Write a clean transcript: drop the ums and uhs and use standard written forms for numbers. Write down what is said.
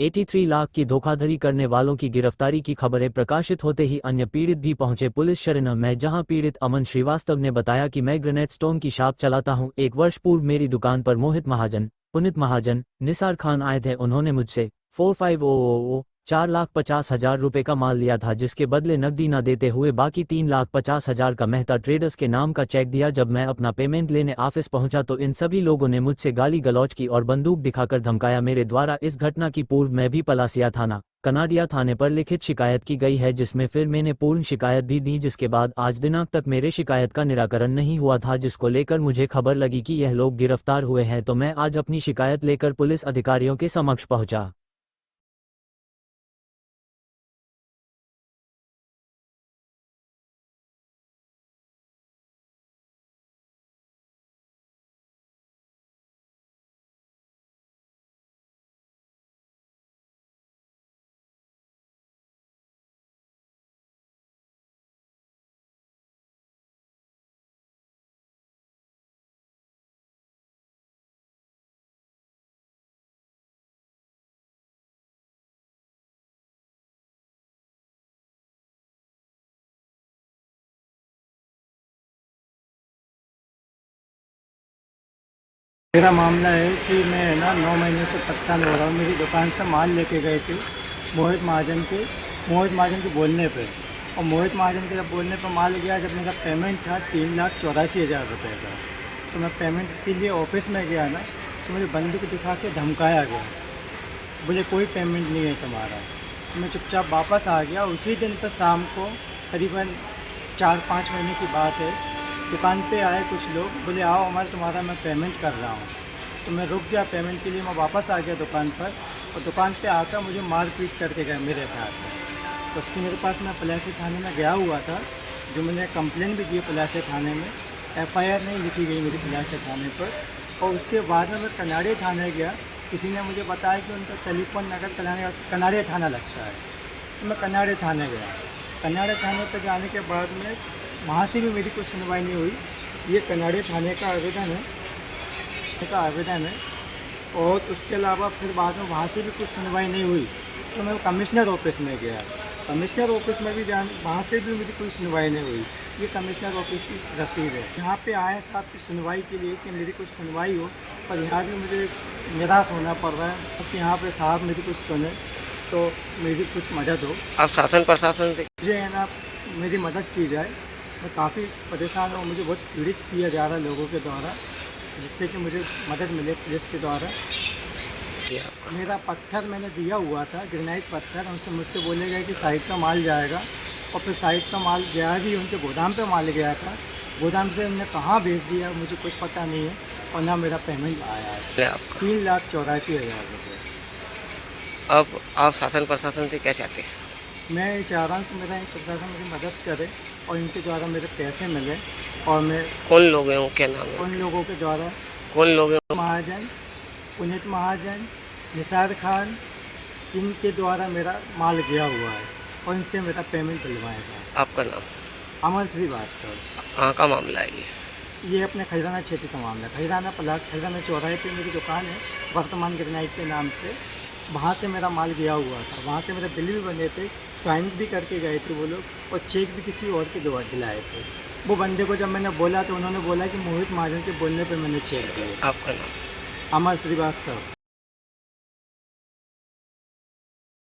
83 लाख की धोखाधड़ी करने वालों की गिरफ्तारी की खबरें प्रकाशित होते ही अन्य पीड़ित भी पहुंचे पुलिस शरण में, जहां पीड़ित अमन श्रीवास्तव ने बताया कि मैं ग्रेनेड स्टोन की शॉप चलाता हूं। 1 वर्ष पूर्व मेरी दुकान पर मोहित महाजन, पुनित महाजन, निसार खान आए थे। उन्होंने मुझसे 4,50,000 रुपए का माल लिया था, जिसके बदले नकदी न देते हुए बाकी 3,50,000 का मेहता ट्रेडर्स के नाम का चेक दिया। जब मैं अपना पेमेंट लेने ऑफिस पहुंचा तो इन सभी लोगों ने मुझसे गाली गलौज की और बंदूक दिखाकर धमकाया। मेरे द्वारा इस घटना की पूर्व में भी पलासिया थाना, कनाडिया थाने पर लिखित शिकायत की गई है, जिसमें फिर मैंने पूर्ण शिकायत भी दी, जिसके बाद आज दिनांक तक मेरे शिकायत का निराकरण नहीं हुआ था, जिसको लेकर मुझे खबर लगी कि यह लोग गिरफ्तार हुए हैं, तो मैं आज अपनी शिकायत लेकर पुलिस अधिकारियों के समक्ष पहुंचा। मेरा मामला है कि मैं है ना 9 महीने से परेशान हो रहा हूँ। मेरी दुकान से माल लेके गए थे मोहित महाजन के बोलने पे, और मोहित महाजन के जब बोलने पे माल गया, जब मेरा पेमेंट था 3,84,000 रुपये का, तो मैं पेमेंट के लिए ऑफिस में गया ना, तो मुझे बंदूक दिखा के धमकाया गया, बोले कोई पेमेंट नहीं है तुम्हारा। तो मैं चुपचाप वापस आ गया। उसी दिन पर शाम को करीबन 4-5 महीने की बात है, दुकान पे आए कुछ लोग, बोले आओ हमारे तुम्हारा मैं पेमेंट कर रहा हूँ। तो मैं रुक गया पेमेंट के लिए, मैं वापस आ गया दुकान पर, और दुकान पे आकर मुझे मारपीट करके गए मेरे साथ। तो उसकी मेरे पास मैं पलासी थाने में गया हुआ था, जो मैंने कंप्लेन भी की पलासी थाने में, FIR नहीं लिखी गई मेरी पलासी थाने पर। और उसके बाद में मैं कनाड़े थाने गया, किसी ने मुझे बताया कि उनका टेलीफोन नगर कनाड़े थाना लगता है, तो मैं कनाड़े थाने गया। कनाड़े थाने पर जाने के बाद में वहाँ से भी मेरी कोई सुनवाई नहीं हुई। ये कनाड़े थाने का आवेदन है, और उसके अलावा फिर बाद में वहाँ से भी कुछ सुनवाई नहीं हुई, तो मैं कमिश्नर ऑफिस में गया। कमिश्नर ऑफिस में भी वहाँ से भी मेरी कोई सुनवाई नहीं हुई। ये कमिश्नर ऑफिस की रसीद है। यहाँ पे आए साहब की सुनवाई के लिए कि मेरी कुछ सुनवाई हो, पर यहाँ भी मुझे निराश होना पड़ रहा है कि यहाँ पे साहब मेरी कुछ सुने तो मेरी कुछ मदद हो। आप शासन प्रशासन से मुझे है ना मेरी मदद की जाए। मैं काफ़ी परेशान हूँ, मुझे बहुत पीड़ित किया जा रहा है लोगों के द्वारा, जिससे कि मुझे मदद मिले पुलिस के द्वारा। मेरा पत्थर मैंने दिया हुआ था, ग्रेनाइट पत्थर, उनसे मुझसे बोले गए कि साइड का माल जाएगा, और फिर साइड का माल गया भी, उनके गोदाम पे माल गया था। गोदाम से उन्होंने कहाँ भेज दिया मुझे कुछ पता नहीं है, और ना मेरा पेमेंट आया है। 3,84,000 रुपये। अब आप शासन प्रशासन से क्या चाहते हैं? मैं ये चाह रहा हूँ कि मेरा प्रशासन मेरी मदद करे और इनके द्वारा मेरे पैसे मिले। और मैं कौन लोग हैं, क्या नाम है? उन लोगों के द्वारा कौन लोग हैं? महाजन, पुनित महाजन, निसार खान, इनके द्वारा मेरा माल गया हुआ है, और इनसे मेरा पेमेंट दिलवाया जाए। आपका नाम? अमन श्रीवास्तव। कहाँ का मामला है ये अपने खैराना क्षेत्र का मामला, खैराना चौराहे पे मेरी दुकान है वर्तमान ग्रेनाइट के नाम से। वहाँ से मेरा माल गया हुआ था, वहाँ से मेरे बिल भी बने थे, साइन भी करके गए थे वो लोग, और चेक भी किसी और के द्वारा दिलाए थे। वो बंदे को जब मैंने बोला तो उन्होंने बोला कि मोहित महाजन के बोलने पे मैंने चेक दिए। आपका नाम? अमर श्रीवास्तव।